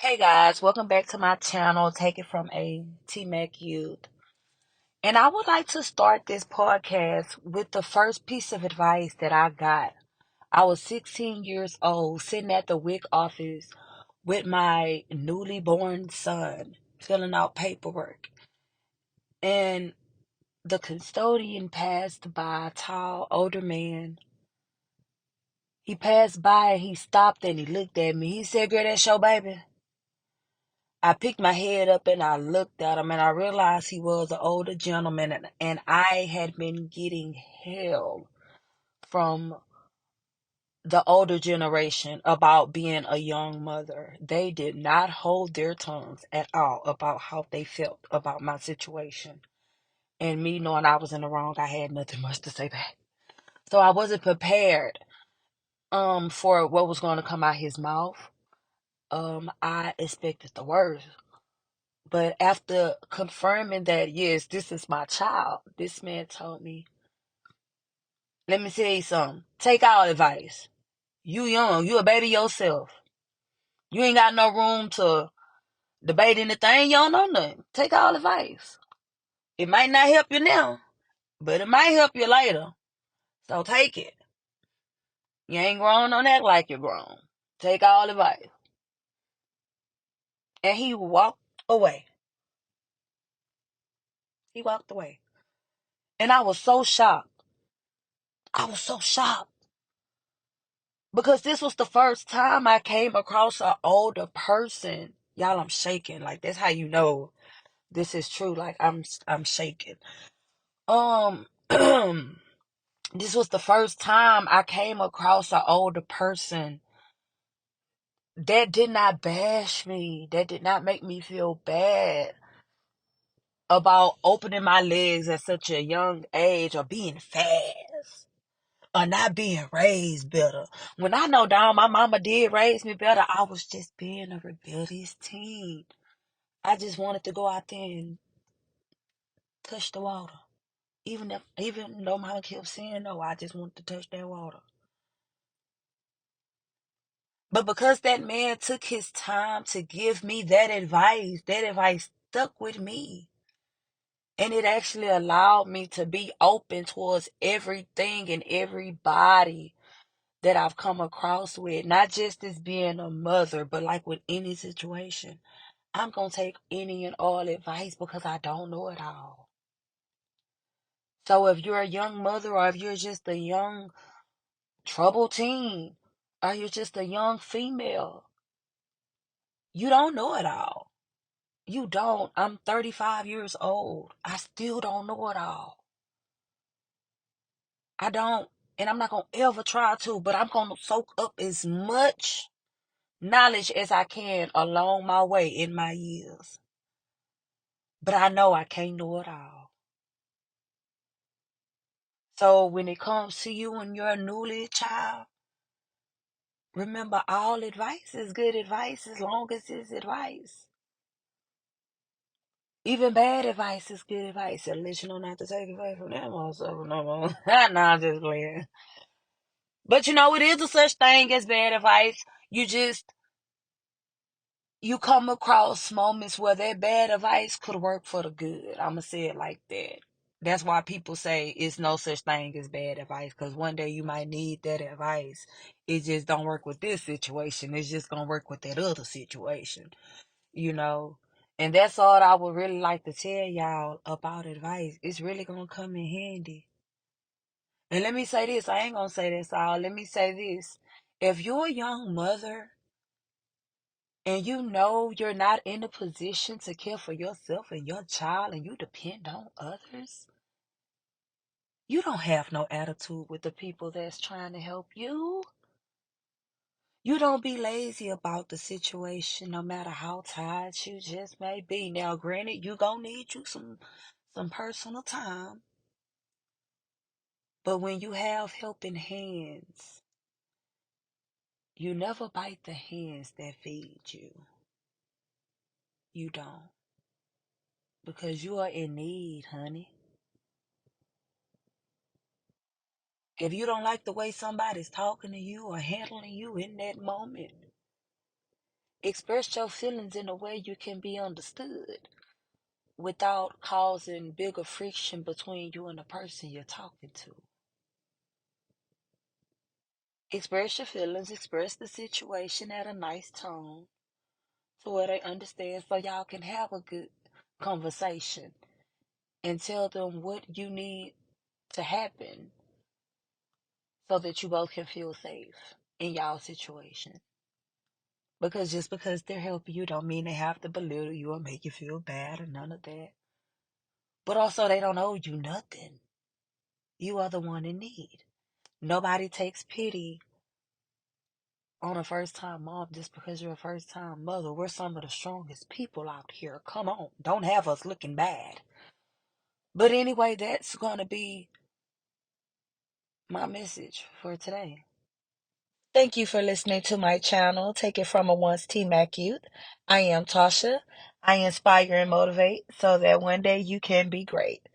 Hey guys, welcome back to my channel. Take it from a T-Mac Youth. And I would like to start this podcast with the first piece of advice that I got. I was 16 years old, sitting at the WIC office with my newly born son, filling out paperwork. And the custodian passed by, a tall, older man. He passed by and he stopped and he looked at me. He said, "Girl, that's your baby." I picked my head up and I looked at him and I realized he was an older gentleman, and I had been getting hell from the older generation about being a young mother. They did not hold their tongues at all about how they felt about my situation. And me knowing I was in the wrong, I had nothing much to say back. So I wasn't prepared for what was going to come out his mouth. I expected the worst. But after confirming that, yes, this is my child, this man told me, "Let me tell you something. Take our advice. You young, you a baby yourself. You ain't got no room to debate anything. You don't know nothing. Take our advice. It might not help you now, but it might help you later. So take it. You ain't grown, don't act like you're grown. Take all advice." And he walked away. He walked away. And I was so shocked. I was so shocked. Because this was the first time I came across an older person. Y'all, I'm shaking. Like, that's how you know this is true. Like, I'm shaking. This was the first time I came across an older person that did not bash me, that did not make me feel bad about opening my legs at such a young age, or being fast, or not being raised better. When I know down my mama did raise me better, I was just being a rebellious teen. I just wanted to go out there and touch the water. Even though mama kept saying no, I just wanted to touch that water. But because that man took his time to give me that advice stuck with me. And it actually allowed me to be open towards everything and everybody that I've come across with, not just as being a mother, but like with any situation. I'm going to take any and all advice because I don't know it all. So if you're a young mother, or if you're just a young troubled teen, or you're just a young female, you don't know it all. You don't. I'm 35 years old. I still don't know it all. I don't. And I'm not going to ever try to, but I'm going to soak up as much knowledge as I can along my way in my years. But I know I can't know it all. So when it comes to you and your newly child, remember, all advice is good advice as long as it's advice. Even bad advice is good advice, unless you know not to take advice from them also. No more. Nah, I'm just playing. But it is a such thing as bad advice. You come across moments where that bad advice could work for the good. I'ma say it like that. That's why people say it's no such thing as bad advice, because one day you might need that advice. It just don't work with this situation. It's just gonna work with that other situation, you know. And that's all I would really like to tell y'all about advice. It's really gonna come in handy. And let me say this, I ain't gonna say that's all. Let me say this. If you're a young mother and you know you're not in a position to care for yourself and your child, and you depend on others, you don't have no attitude with the people that's trying to help you. You don't be lazy about the situation, no matter how tired you just may be. Now, granted, you gonna need you some personal time, but when you have helping hands, you never bite the hands that feed you. You don't, because you are in need, honey. If you don't like the way somebody's talking to you or handling you in that moment, Express your feelings in a way you can be understood without causing bigger friction between you and the person you're talking to. Express your feelings, express the situation at a nice tone to where they understand so y'all can have a good conversation and tell them what you need to happen so that you both can feel safe in y'all situation. Because just because they're helping you don't mean they have to belittle you or make you feel bad or none of that. But also they don't owe you nothing. You are the one in need. Nobody takes pity on a first time mom just because you're a first time mother. We're some of the strongest people out here. Come on. Don't have us looking bad. But anyway, that's going to be my message for today. Thank you for listening to my channel. Take it from a once T-Mac youth. I am Tasha. I inspire and motivate so that one day you can be great.